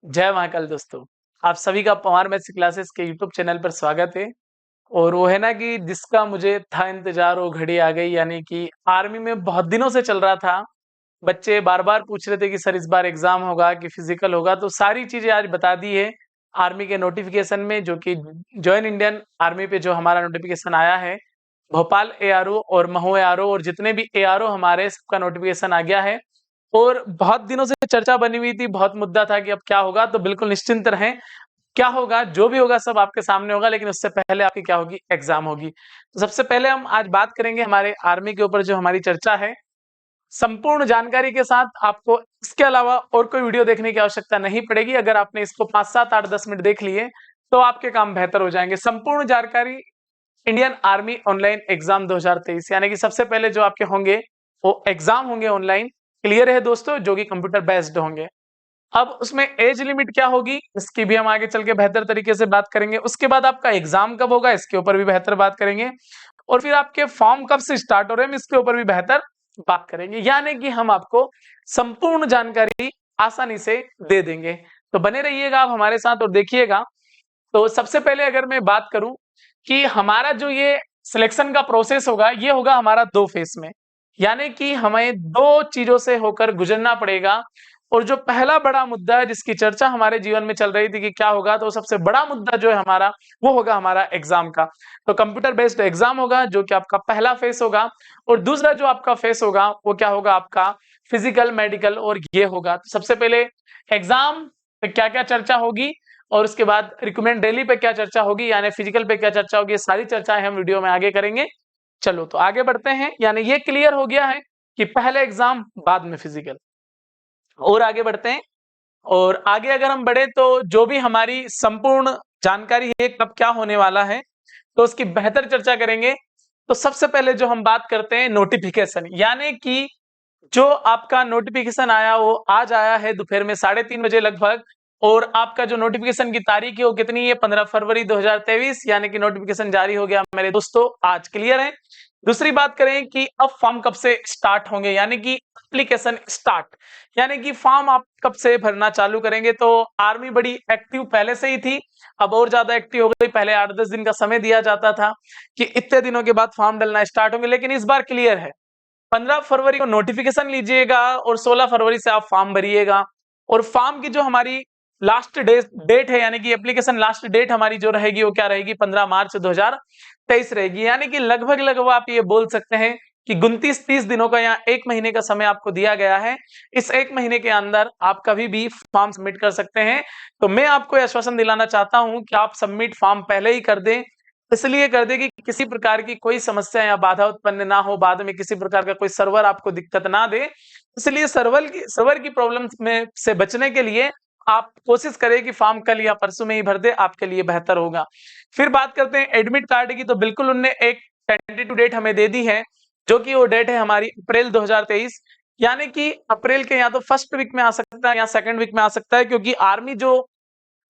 जय महाकाल दोस्तों। आप सभी का पवार मैथ्स क्लासेस के यूट्यूब चैनल पर स्वागत है। और वो है ना कि जिसका मुझे था इंतजार वो घड़ी आ गई, यानी कि आर्मी में बहुत दिनों से चल रहा था। बच्चे बार-बार पूछ रहे थे कि सर इस बार एग्जाम होगा कि फिजिकल होगा, तो सारी चीजें आज बता दी है आर्मी के नोटिफिकेशन में, जो कि जॉइन इंडियन आर्मी पे जो हमारा नोटिफिकेशन आया है। भोपाल एआरओ और महू एआरओ और जितने भी एआरओ हमारे सबका नोटिफिकेशन आ गया है। और बहुत दिनों से चर्चा बनी हुई थी, बहुत मुद्दा था कि अब क्या होगा, तो बिल्कुल निश्चिंत रहें। क्या होगा, जो भी होगा सब आपके सामने होगा, लेकिन उससे पहले आपकी क्या होगी, एग्जाम होगी। तो सबसे पहले हम आज बात करेंगे हमारे आर्मी के ऊपर, जो हमारी चर्चा है संपूर्ण जानकारी के साथ। आपको इसके अलावा और कोई वीडियो देखने की आवश्यकता नहीं पड़ेगी। अगर आपने इसको 5, 7, 8, 10 मिनट देख लिए तो आपके काम बेहतर हो जाएंगे। संपूर्ण जानकारी इंडियन आर्मी ऑनलाइन एग्जाम 2023, यानी कि सबसे पहले जो आपके होंगे वो एग्जाम होंगे ऑनलाइन। क्लियर है दोस्तों, जो कि कंप्यूटर बेस्ड होंगे। अब उसमें एज लिमिट क्या होगी, इसकी भी हम आगे चल के बेहतर तरीके से बात करेंगे। उसके बाद आपका एग्जाम कब होगा, इसके ऊपर भी बेहतर बात करेंगे। और फिर आपके फॉर्म कब से स्टार्ट हो रहे हैं, इसके ऊपर भी बेहतर बात करेंगे। यानी कि हम आपको संपूर्ण जानकारी आसानी से दे देंगे। तो बने रहिएगा आप हमारे साथ और देखिएगा। तो सबसे पहले अगर मैं बात करूं कि हमारा जो ये सिलेक्शन का प्रोसेस होगा, ये होगा हमारा 2 फेस में। यानी कि हमें 2 चीजों से होकर गुजरना पड़ेगा। और जो पहला बड़ा मुद्दा है जिसकी चर्चा हमारे जीवन में चल रही थी कि क्या होगा, तो सबसे बड़ा मुद्दा जो है हमारा, वो होगा हमारा एग्जाम का। तो कंप्यूटर बेस्ड एग्जाम होगा, जो कि आपका पहला फेस होगा। और दूसरा जो आपका फेस होगा वो क्या होगा, आपका फिजिकल, मेडिकल और ये होगा। तो सबसे पहले एग्जाम पे क्या क्या चर्चा होगी, और उसके बाद रिकमेंड रैली पे क्या चर्चा होगी, यानी फिजिकल पे क्या चर्चा होगी, ये सारी चर्चाएं हम वीडियो में आगे करेंगे। चलो तो आगे बढ़ते हैं। यानी ये क्लियर हो गया है कि पहले एग्जाम बाद में फिजिकल। और आगे बढ़ते हैं। और आगे अगर हम बढ़े तो जो भी हमारी संपूर्ण जानकारी है कब क्या होने वाला है, तो उसकी बेहतर चर्चा करेंगे। तो सबसे पहले जो हम बात करते हैं नोटिफिकेशन, यानी कि जो आपका नोटिफिकेशन आया वो आज आया है दोपहर में 3:30 बजे लगभग। और आपका जो नोटिफिकेशन की तारीख है वो कितनी है, 15 फरवरी 2023, यानी कि नोटिफिकेशन जारी हो गया मेरे दोस्तों आज। क्लियर है। दूसरी बात करें कि अब फॉर्म कब से स्टार्ट होंगे, यानी कि एप्लीकेशन स्टार्ट, यानी कि फॉर्म आप कब से भरना चालू करेंगे। तो आर्मी बड़ी एक्टिव पहले से ही थी, अब और ज्यादा एक्टिव हो गई। पहले 8-10 दिन का समय दिया जाता था कि इतने दिनों के बाद फॉर्म डलना स्टार्ट होंगे, लेकिन इस बार क्लियर है 15 फरवरी को नोटिफिकेशन लीजिएगा और 16 फरवरी से आप फॉर्म भरिएगा। और फॉर्म की जो हमारी लास्ट डेट है, यानी कि एप्लीकेशन लास्ट डेट हमारी जो रहेगी वो क्या रहेगी, 15 मार्च 2023 रहेगी। यानी कि लगभग लगभग आप ये बोल सकते हैं कि 29-30 दिनों का या 1 महीने का समय आपको दिया गया है। इस 1 महीने के अंदर आप कभी भी फॉर्म सबमिट कर सकते हैं। तो मैं आपको आश्वासन दिलाना चाहता हूं कि आप सबमिट फॉर्म पहले ही कर दें। इसलिए कर दे कि किसी प्रकार की कोई समस्या या बाधा उत्पन्न ना हो, बाद में किसी प्रकार का कोई सर्वर आपको दिक्कत ना दे। इसलिए सर्वर की प्रॉब्लम में से बचने के लिए आप कोशिश करें कि फॉर्म कल या परसों में ही भर दे, आपके लिए बेहतर होगा। फिर बात करते हैं एडमिट कार्ड की। तो बिल्कुल उनने एक टेंटेटिव डेट हमें दे दी है, जो कि वो डेट है हमारी अप्रैल 2023। यानी कि अप्रैल के या तो फर्स्ट वीक में आ सकता है या सेकंड वीक में आ सकता है, क्योंकि आर्मी जो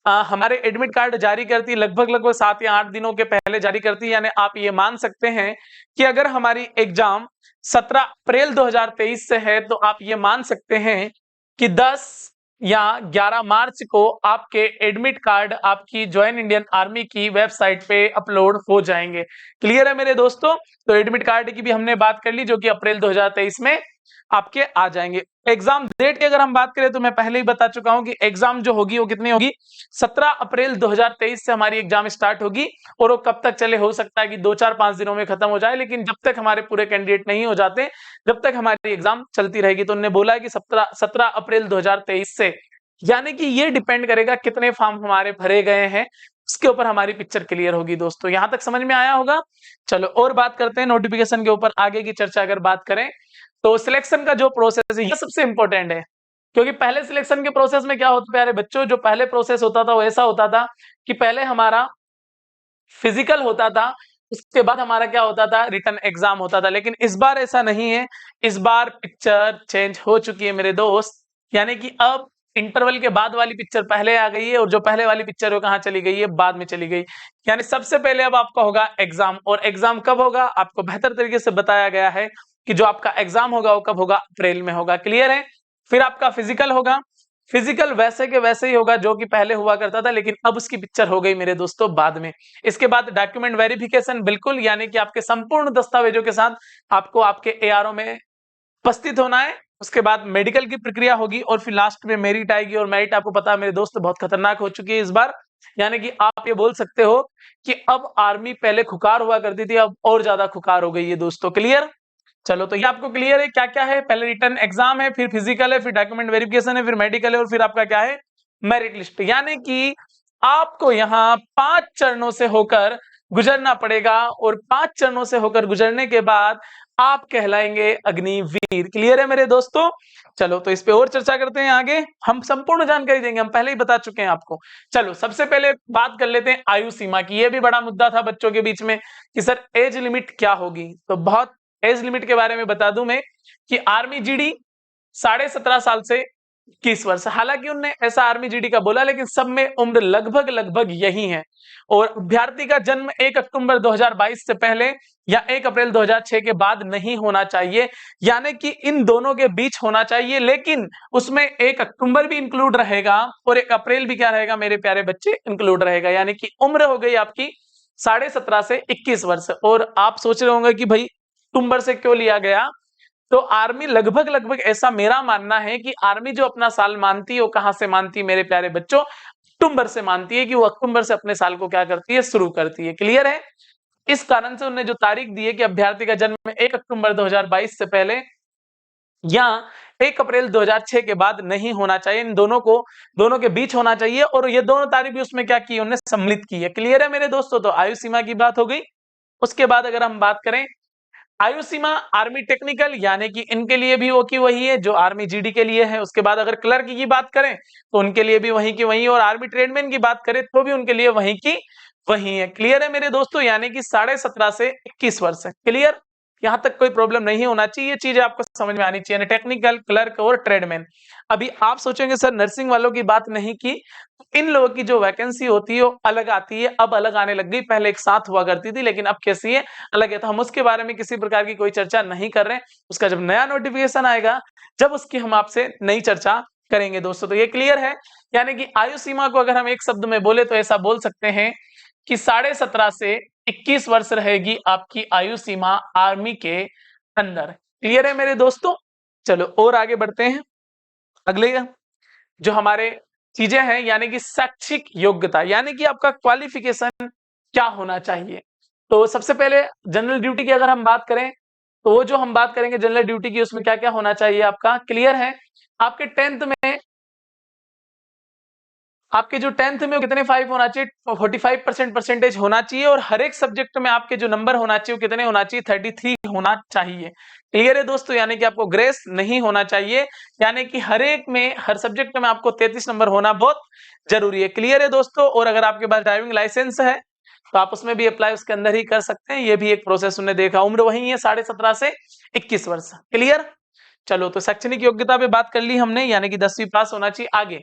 हमारे एडमिट कार्ड जारी करती है लगभग लगभग 7 या 8 दिनों के पहले जारी करती है। यानी आप ये मान सकते हैं कि अगर हमारी एग्जाम 17 अप्रैल 2023 से है, तो आप ये मान सकते हैं कि 10 या 11 मार्च को आपके एडमिट कार्ड आपकी ज्वाइन इंडियन आर्मी की वेबसाइट पे अपलोड हो जाएंगे। क्लियर है मेरे दोस्तों। तो एडमिट कार्ड की भी हमने बात कर ली, जो कि अप्रैल 2023 में आपके आ जाएंगे। एग्जाम डेट की अगर हम बात करें तो मैं पहले ही बता चुका हूं कि एग्जाम जो होगी वो कितनी होगी, 17 अप्रैल 2023 से हमारी एग्जाम स्टार्ट होगी। और वो कब तक चले, हो सकता है कि 2-4-5 दिनों में खत्म हो जाए, लेकिन जब तक हमारे पूरे कैंडिडेट नहीं हो जाते जब तक हमारी एग्जाम चलती रहेगी। तो उन्होंने बोला है कि 17 अप्रैल 2023 से, यानी कि ये डिपेंड करेगा कितने फॉर्म हमारे भरे गए हैं, उसके ऊपर हमारी पिक्चर क्लियर होगी। दोस्तों यहां तक समझ में आया होगा। चलो और बात करते हैं नोटिफिकेशन के ऊपर, आगे की चर्चा अगर बात करें तो सिलेक्शन का जो प्रोसेस है ये सबसे इंपॉर्टेंट है। क्योंकि पहले सिलेक्शन के प्रोसेस में क्या होता है प्यारे बच्चों, जो पहले प्रोसेस होता था वो ऐसा होता था कि पहले हमारा फिजिकल होता था, उसके बाद हमारा क्या होता था, रिटन एग्जाम होता था। लेकिन इस बार ऐसा नहीं है, इस बार पिक्चर चेंज हो चुकी है मेरे दोस्त। यानी कि अब इंटरवल के बाद वाली पिक्चर पहले आ गई है, और जो पहले वाली पिक्चर है वो कहाँ चली गई है, बाद में चली गई। यानी सबसे पहले अब आपका होगा एग्जाम। और एग्जाम कब होगा, आपको बेहतर तरीके से बताया गया है कि जो आपका एग्जाम होगा वो कब होगा, अप्रैल में होगा। क्लियर है। फिर आपका फिजिकल होगा, फिजिकल वैसे के वैसे ही होगा जो कि पहले हुआ करता था, लेकिन अब उसकी पिक्चर हो गई मेरे दोस्तों बाद में। इसके बाद डॉक्यूमेंट वेरिफिकेशन, बिल्कुल, यानी कि आपके संपूर्ण दस्तावेजों के साथ आपको आपके एआरओ में उपस्थित होना है। उसके बाद मेडिकल की प्रक्रिया होगी और फिर लास्ट में मेरिट आएगी। और मेरिट आपको पता है मेरे दोस्त बहुत खतरनाक हो चुकी है इस बार, यानी कि आप ये बोल सकते हो कि अब आर्मी पहले खुखार हुआ करती थी, अब और ज्यादा खुखार हो गई है दोस्तों। क्लियर? चलो, तो ये आपको क्लियर है क्या क्या है? पहले रिटन एग्जाम है, फिर फिजिकल है, फिर डॉक्यूमेंट वेरिफिकेशन है, फिर मेडिकल है, और फिर आपका क्या है? Merit list. यानी कि आपको यहाँ 5 चरणों से होकर गुजरना पड़ेगा, और 5 चरणों से होकर गुजरने के बाद आप कहलाएंगे अग्निवीर। क्लियर है मेरे दोस्तों? चलो, तो इस पे और चर्चा करते हैं आगे। हम संपूर्ण जानकारी देंगे, हम पहले ही बता चुके हैं आपको। चलो, सबसे पहले बात कर लेते हैं आयु सीमा की। ये भी बड़ा मुद्दा था बच्चों के बीच में कि सर एज लिमिट क्या होगी। तो बहुत एज लिमिट के बारे में बता दूं मैं कि आर्मी जीडी 17.5 साल से 21 वर्ष। हालांकि उनने ऐसा आर्मी जीडी का बोला, लेकिन सब में उम्र लगभग लगभग यही है। और अभ्यर्थी का जन्म 1 अक्टूबर 2022 से पहले या 1 अप्रैल 2006 के बाद नहीं होना चाहिए, यानी कि इन दोनों के बीच होना चाहिए। लेकिन उसमें 1 अक्टूबर भी इंक्लूड रहेगा और 1 अप्रैल भी क्या रहेगा मेरे प्यारे बच्चे? इंक्लूड रहेगा। यानी कि उम्र हो गई आपकी 17.5 से 21 वर्ष। और आप सोच रहे होंगे कि भाई अक्टूबर से क्यों लिया गया? तो आर्मी लगभग लगभग, ऐसा मेरा मानना है कि आर्मी जो अपना साल मानती है वो कहां से मानती है मेरे प्यारे बच्चों? अक्टूबर से मानती है, कि वो अक्टूबर से अपने साल को क्या करती है? शुरू करती है। क्लियर है? इस कारण से उन्होंने जो तारीख दी है कि अभ्यर्थी का जन्म 1 अक्टूबर 2022 से पहले या 1 अप्रैल 2006 के बाद नहीं होना चाहिए। इन दोनों के बीच होना चाहिए, और ये दोनों तारीख भी उसमें क्या की? उन्होंने सम्मिलित की है। क्लियर है मेरे दोस्तों? तो आयु सीमा की बात हो गई। उसके बाद अगर हम बात करें आयु सीमा आर्मी टेक्निकल, यानी कि इनके लिए भी वो की वही है जो आर्मी जीडी के लिए है। उसके बाद अगर क्लर्क की बात करें तो उनके लिए भी वही की वही, और आर्मी ट्रेडमैन की बात करें तो भी उनके लिए वही की वही है। क्लियर है मेरे दोस्तों? यानी कि 17.5 से 21 वर्ष है। क्लियर? यहां तक कोई प्रॉब्लम नहीं होना चाहिए, ये चीजें आपको समझ में आनी चाहिए। टेक्निकल, क्लर्क और ट्रेडमैन। अभी आप सोचेंगे सर नर्सिंग वालों की बात नहीं की। इन लोगों की जो वैकेंसी होती है वो अलग आती है, अब अलग आने लग गई। पहले एक साथ हुआ करती थी, लेकिन अब कैसी है? अलग है। तो हम उसके बारे में किसी प्रकार की कोई चर्चा नहीं कर रहे हैं। उसका जब नया नोटिफिकेशन आएगा, जब उसकी हम आपसे नई चर्चा करेंगे दोस्तों। तो ये क्लियर है? यानी कि आयु सीमा को अगर हम एक शब्द में बोले तो ऐसा बोल सकते हैं कि 17.5 से 21 वर्ष रहेगी आपकी आयु सीमा आर्मी के अंदर। क्लियर है मेरे दोस्तों? चलो, और आगे बढ़ते हैं। अगले जो हमारे चीजें हैं, यानी कि शैक्षिक योग्यता, यानी कि आपका क्वालिफिकेशन क्या होना चाहिए। तो सबसे पहले जनरल ड्यूटी की अगर हम बात करें, तो वो जो हम बात करेंगे जनरल ड्यूटी की, उसमें क्या क्या होना चाहिए आपका? क्लियर है? आपके 10th में, आपके जो 10th में कितने 5 होना चाहिए? 45% परसेंटेज होना चाहिए। और हर एक सब्जेक्ट में आपके जो नंबर होना चाहिए वो कितने होना चाहिए? 33 होना चाहिए। क्लियर है दोस्तों? यानी कि आपको ग्रेस नहीं होना चाहिए, यानी कि हर एक में, हर सब्जेक्ट में आपको 33 नंबर होना बहुत जरूरी है। क्लियर है दोस्तों? और अगर आपके पास ड्राइविंग लाइसेंस है तो आप उसमें भी अप्लाई उसके अंदर ही कर सकते हैं। ये भी एक प्रोसेस उन्हें देखा। उम्र वही है 17.5 से 21 वर्ष। क्लियर? चलो, तो शैक्षणिक योग्यता पे बात कर ली हमने, यानी कि 10वीं पास होना चाहिए। आगे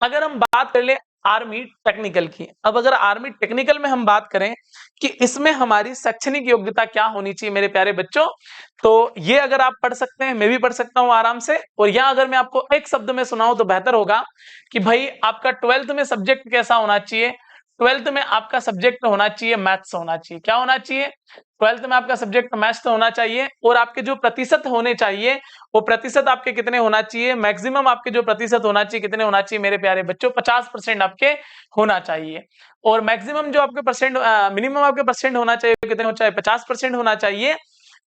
अगर हम बात कर ले आर्मी टेक्निकल की, अब अगर आर्मी टेक्निकल में हम बात करें कि इसमें हमारी शैक्षणिक योग्यता क्या होनी चाहिए मेरे प्यारे बच्चों, तो ये अगर आप पढ़ सकते हैं, मैं भी पढ़ सकता हूं आराम से। और या अगर मैं आपको एक शब्द में सुनाऊं तो बेहतर होगा कि भाई आपका 12th में सब्जेक्ट कैसा होना चाहिए? 12th में आपका सब्जेक्ट होना चाहिए मैथ्स होना चाहिए। क्या होना चाहिए? 12th में आपका सब्जेक्ट मैथ्स होना चाहिए। और आपके जो प्रतिशत होने चाहिए, वो प्रतिशत आपके कितने होना चाहिए? मैक्सिमम आपके जो प्रतिशत होना चाहिए कितने होना चाहिए मेरे प्यारे बच्चों? 50% आपके होना चाहिए। और मैक्सिमम जो आपके परसेंट, मिनिमम आपके परसेंट होना चाहिए कितने होना चाहिए? 50% होना चाहिए।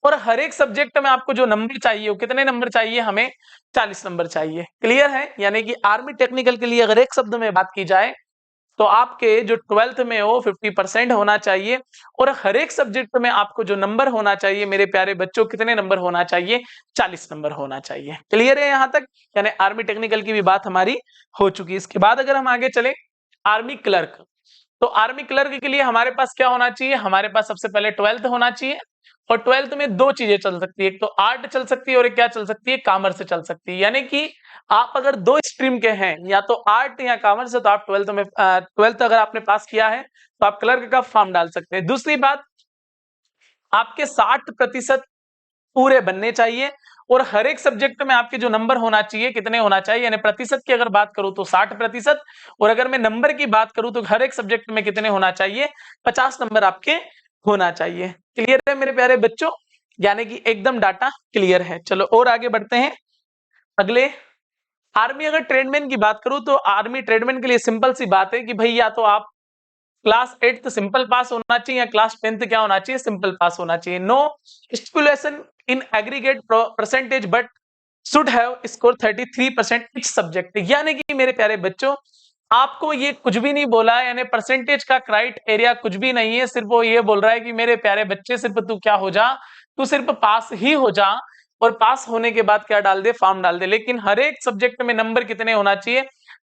और हर एक सब्जेक्ट में आपको जो नंबर चाहिए वो कितने नंबर चाहिए? हमें 40 नंबर चाहिए। क्लियर है? यानी कि आर्मी टेक्निकल के लिए अगर एक शब्द में बात की जाए तो आपके जो 12th में हो 50% होना चाहिए। और हर एक सब्जेक्ट में आपको जो नंबर होना चाहिए मेरे प्यारे बच्चों, कितने नंबर होना चाहिए? 40 नंबर होना चाहिए। क्लियर है यहां तक? यानी आर्मी टेक्निकल की भी बात हमारी हो चुकी है। इसके बाद अगर हम आगे चले आर्मी क्लर्क, तो आर्मी क्लर्क के लिए हमारे पास क्या होना चाहिए? हमारे पास सबसे पहले 12th होना चाहिए। और 12th में दो चीजें चल सकती है, एक तो आर्ट चल सकती है और एक क्या चल सकती है? कॉमर्स चल सकती है। यानी कि आप अगर दो स्ट्रीम के हैं, या तो आर्ट या कॉमर्स, तो आप 12th में 12th अगर आपने पास किया है तो आप क्लर्क का फॉर्म डाल सकते हैं। दूसरी बात, आपके 60% पूरे बनने चाहिए। और हर एक सब्जेक्ट में आपके जो नंबर होना चाहिए कितने होना चाहिए, यानी प्रतिशत की अगर बात करूं तो 60%, और अगर मैं नंबर की बात करूं तो हर एक सब्जेक्ट में कितने होना चाहिए, 50 नंबर आपके होना चाहिए। क्लियर है मेरे प्यारे बच्चों, यानी कि एकदम डाटा क्लियर है। चलो और आगे बढ़ते हैं। अगले, आर्मी अगर ट्रेडमैन की बात करूं तो आर्मी ट्रेडमैन के लिए सिंपल सी बात है कि भाई या तो आप क्लास 8th सिंपल पास होना चाहिए या क्लास 10th क्या होना चाहिए, सिंपल पास होना चाहिए। No stipulation in aggregate percentage but should have score 33% each subject. यानी कि मेरे प्यारे बच्चों, आपको ये कुछ भी नहीं बोला है, यानी परसेंटेज का क्राइटेरिया कुछ भी नहीं है, सिर्फ वो ये बोल रहा है कि मेरे प्यारे बच्चे सिर्फ तू क्या हो जा, तू सिर्फ पास ही हो जा, और पास होने के बाद क्या डाल दे, फॉर्म डाल दे। लेकिन हर एक सब्जेक्ट में नंबर कितने होना चाहिए,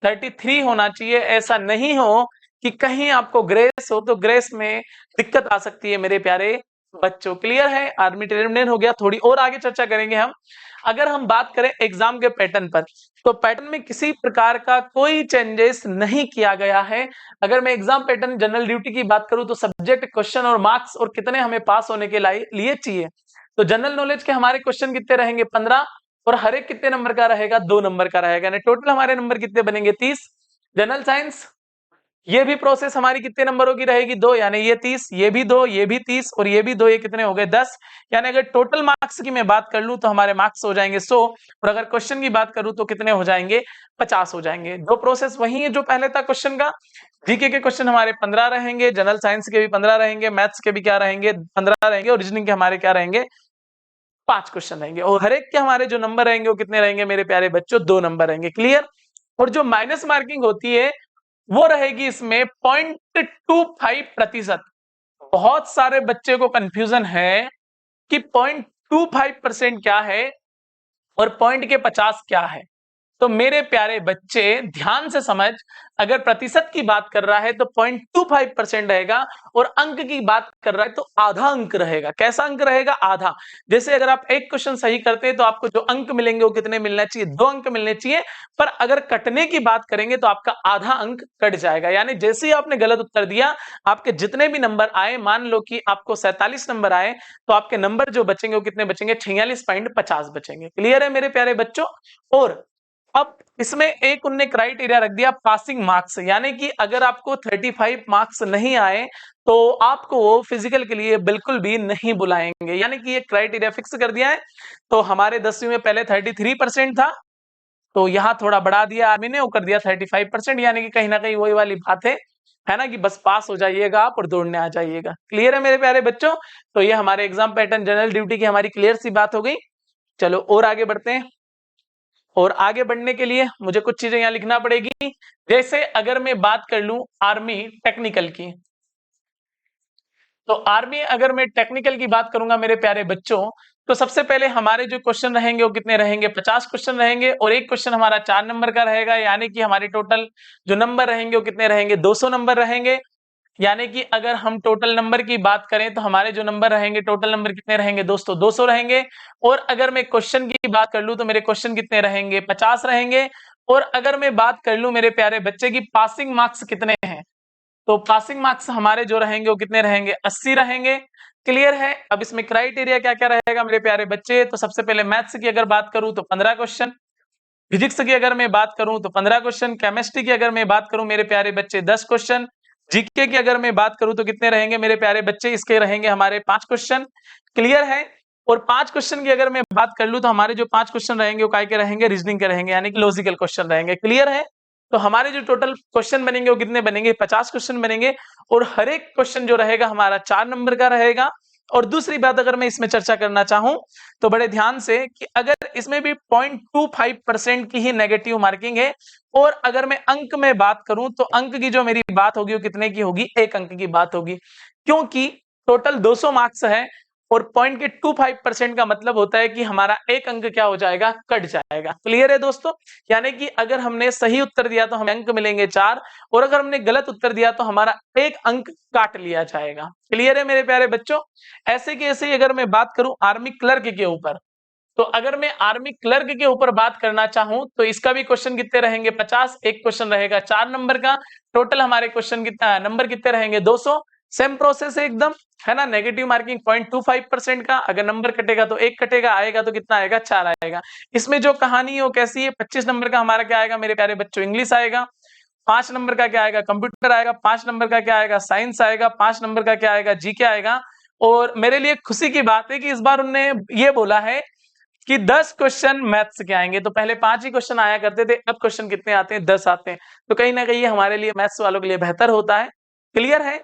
33 होना चाहिए। ऐसा नहीं हो कि कहीं आपको ग्रेस हो तो ग्रेस में दिक्कत आ सकती है मेरे प्यारे बच्चों। क्लियर है, आर्मी ट्रेडमैन हो गया। थोड़ी और आगे चर्चा करेंगे हम। अगर हम बात करें एग्जाम के पैटर्न पर, तो पैटर्न में किसी प्रकार का कोई चेंजेस नहीं किया गया है। अगर मैं एग्जाम पैटर्न जनरल ड्यूटी की बात करूं तो सब्जेक्ट, क्वेश्चन और मार्क्स और कितने हमें पास होने के लिए चाहिए, तो जनरल नॉलेज के हमारे क्वेश्चन कितने रहेंगे, 15, और हर एक कितने नंबर का रहेगा, 2 नंबर का रहेगा, यानी टोटल हमारे नंबर कितने बनेंगे, 30। जनरल साइंस, ये भी प्रोसेस हमारी कितने नंबरों की रहेगी, 2, यानी ये 30, ये भी 2, ये भी 30 और ये भी 2, ये कितने हो गए, 10। यानी अगर टोटल मार्क्स की मैं बात कर लूं तो हमारे मार्क्स हो जाएंगे 100, और अगर क्वेश्चन की बात करूं तो कितने हो जाएंगे, 50 हो जाएंगे। दो प्रोसेस वही है जो पहले था क्वेश्चन का। जीके के क्वेश्चन हमारे 15 रहेंगे, जनरल साइंस के भी 15 रहेंगे, मैथ्स के भी क्या रहेंगे, 15 रहेंगे, और रीजनिंग के हमारे क्या रहेंगे, 5 क्वेश्चन रहेंगे, और हर एक के हमारे जो नंबर रहेंगे वो कितने रहेंगे मेरे प्यारे बच्चों, 2 नंबर रहेंगे। क्लियर। और जो माइनस मार्किंग होती है वो रहेगी इसमें 0.25%। बहुत सारे बच्चे को कंफ्यूजन है कि 0.25% क्या है और पॉइंट के 50 क्या है। तो मेरे प्यारे बच्चे ध्यान से समझ, अगर प्रतिशत की बात कर रहा है तो 0.25% रहेगा, और अंक की बात कर रहा है तो आधा अंक रहेगा। कैसा अंक रहेगा, आधा। जैसे अगर आप एक क्वेश्चन सही करते हैं तो आपको जो अंक मिलेंगे वो कितने मिलना चाहिए, 2 अंक मिलने चाहिए। पर अगर कटने की बात करेंगे तो आपका आधा अंक कट जाएगा। यानी जैसे ही आपने गलत उत्तर दिया, आपके जितने भी नंबर आए, मान लो कि आपको 47 नंबर आए, तो आपके नंबर जो बचेंगे वो कितने बचेंगे, 46.50 बचेंगे। क्लियर है मेरे प्यारे बच्चों। और अब इसमें एक उनने क्राइटेरिया रख दिया, पासिंग मार्क्स, यानी कि अगर आपको 35 मार्क्स नहीं आए तो आपको वो फिजिकल के लिए बिल्कुल भी नहीं बुलाएंगे। यानी कि ये क्राइटेरिया फिक्स कर दिया है। तो हमारे 10वीं में पहले 33% था, तो यहां थोड़ा बढ़ा दिया आर्मी ने, वो कर दिया 35%। यानी कि कहीं ना कहीं वही वाली बात है ना, कि बस पास हो जाइएगा आप और दौड़ने आ जाइएगा। क्लियर है मेरे प्यारे बच्चों। तो ये हमारे एग्जाम पैटर्न जनरल ड्यूटी की हमारी क्लियर सी बात हो गई। चलो और आगे बढ़ते हैं। और आगे बढ़ने के लिए मुझे कुछ चीजें यहां लिखना पड़ेगी। जैसे अगर मैं बात कर लूं आर्मी टेक्निकल की, तो आर्मी अगर मैं टेक्निकल की बात करूंगा मेरे प्यारे बच्चों, तो सबसे पहले हमारे जो क्वेश्चन रहेंगे वो कितने रहेंगे, 50 क्वेश्चन रहेंगे, और एक क्वेश्चन हमारा 4 नंबर का रहेगा। यानी कि हमारे टोटल जो नंबर रहेंगे वो कितने रहेंगे, 200 नंबर रहेंगे। यानी कि अगर हम टोटल नंबर की बात करें तो हमारे जो नंबर रहेंगे, टोटल नंबर कितने रहेंगे दोस्तों, 200 रहेंगे। और अगर मैं क्वेश्चन की बात कर लूं तो मेरे क्वेश्चन कितने रहेंगे, 50 रहेंगे। और अगर मैं बात कर लूं मेरे प्यारे बच्चे की पासिंग मार्क्स कितने हैं, तो पासिंग मार्क्स हमारे जो रहेंगे वो कितने रहेंगे, 80 रहेंगे। क्लियर है। अब इसमें क्राइटेरिया क्या क्या रहेगा मेरे प्यारे बच्चे, तो सबसे पहले मैथ्स की अगर बात करूं तो 15 क्वेश्चन, फिजिक्स की अगर मैं बात करूं तो 15 क्वेश्चन, केमिस्ट्री की अगर मैं बात करूं मेरे प्यारे बच्चे 10 क्वेश्चन, जीके की अगर मैं बात करूं तो कितने रहेंगे मेरे प्यारे बच्चे, इसके रहेंगे हमारे 5 क्वेश्चन। क्लियर है। और 5 क्वेश्चन की अगर मैं बात कर लूं तो हमारे जो 5 क्वेश्चन रहेंगे वो काय के रहेंगे, रीजनिंग के रहेंगे, यानी कि लॉजिकल क्वेश्चन रहेंगे। क्लियर है। तो हमारे जो टोटल क्वेश्चन बनेंगे वो कितने बनेंगे, 50 क्वेश्चन बनेंगे, और हर एक क्वेश्चन जो रहेगा हमारा 4 नंबर का रहेगा। और दूसरी बात अगर मैं इसमें चर्चा करना चाहूं तो बड़े ध्यान से, कि अगर इसमें भी 0.25% की ही नेगेटिव मार्किंग है, और अगर मैं अंक में बात करूं तो अंक की जो मेरी बात होगी वो कितने की होगी, 1 अंक की बात होगी, क्योंकि टोटल 200 मार्क्स है, और 0.25% का मतलब होता है कि हमारा 1 अंक क्या हो जाएगा, कट जाएगा। क्लियर है दोस्तों। यानी कि अगर हमने सही उत्तर दिया तो हमें अंक मिलेंगे 4, और अगर हमने गलत उत्तर दिया तो हमारा 1 अंक काट लिया जाएगा। क्लियर है मेरे प्यारे बच्चों। ऐसे की ऐसे ही अगर मैं बात करूं आर्मी क्लर्क के ऊपर, तो अगर मैं आर्मी क्लर्क के ऊपर बात करना चाहूं तो इसका भी क्वेश्चन कितने रहेंगे, 50। एक क्वेश्चन रहेगा 4 नंबर का, टोटल हमारे क्वेश्चन कितना नंबर कितने रहेंगे, 200। सेम प्रोसेस है एकदम। है ना, नेगेटिव मार्किंग 0.25% का, अगर नंबर कटेगा तो 1 कटेगा, आएगा तो कितना आएगा, 4 आएगा। इसमें जो कहानी है वो कैसी है, 25 नंबर का हमारा क्या आएगा मेरे प्यारे बच्चों, इंग्लिश आएगा। 5 नंबर का क्या आएगा, कंप्यूटर आएगा। 5 नंबर का क्या आएगा, साइंस आएगा। 5 नंबर का क्या आएगा, जीके आएगा। और मेरे लिए खुशी की बात है कि इस बार उन्होंने ये बोला है कि 10 क्वेश्चन मैथ्स के आएंगे। तो पहले 5 ही क्वेश्चन आया करते थे, अब क्वेश्चन कितने आते हैं, 10 आते हैं। तो कहीं ना कहीं ये हमारे लिए, मैथ्स वालों के लिए बेहतर होता है। क्लियर है?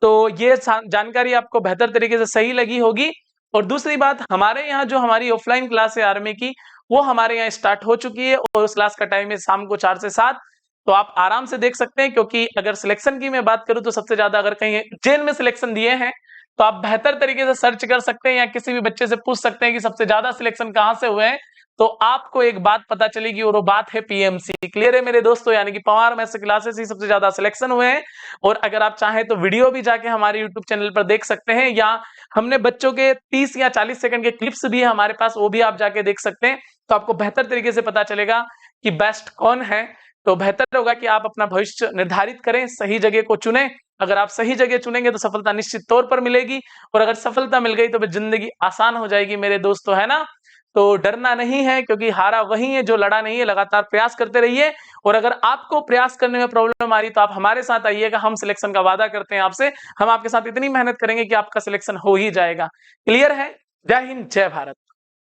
तो ये जानकारी आपको बेहतर तरीके से सही लगी होगी। और दूसरी बात, हमारे यहाँ जो हमारी ऑफलाइन क्लास है आर्मी की, वो हमारे यहाँ स्टार्ट हो चुकी है और उस क्लास का टाइम है शाम को 4 से 7। तो आप आराम से देख सकते हैं, क्योंकि अगर सिलेक्शन की मैं बात करूं तो सबसे ज्यादा अगर कहीं जेल में सिलेक्शन दिए हैं तो आप बेहतर तरीके से सर्च कर सकते हैं या किसी भी बच्चे से पूछ सकते हैं कि सबसे ज्यादा सिलेक्शन कहां से हुए हैं। तो आपको एक बात पता चलेगी और वो बात है पीएमसी। क्लियर है मेरे दोस्तों, यानी कि पवार मैथ्स क्लासेस ही सबसे ज्यादा सिलेक्शन हुए हैं। और अगर आप चाहें तो वीडियो भी जाके हमारे यूट्यूब चैनल पर देख सकते हैं, या हमने बच्चों के 30 या 40 सेकंड के क्लिप्स भी है हमारे पास, वो भी आप जाके देख सकते हैं। तो आपको बेहतर तरीके से पता चलेगा कि बेस्ट कौन है। तो बेहतर होगा कि आप अपना भविष्य निर्धारित करें, सही जगह को चुनें। अगर आप सही जगह चुनेंगे तो सफलता निश्चित तौर पर मिलेगी, और अगर सफलता मिल गई तो फिर जिंदगी आसान हो जाएगी मेरे दोस्तों, है ना। तो डरना नहीं है, क्योंकि हारा वही है जो लड़ा नहीं है। लगातार प्रयास करते रहिए, और अगर आपको प्रयास करने में प्रॉब्लम आ रही तो आप हमारे साथ आइएगा, हम सिलेक्शन का वादा करते हैं आपसे। हम आपके साथ इतनी मेहनत करेंगे कि आपका सिलेक्शन हो ही जाएगा। क्लियर है? जय हिंद, जय भारत।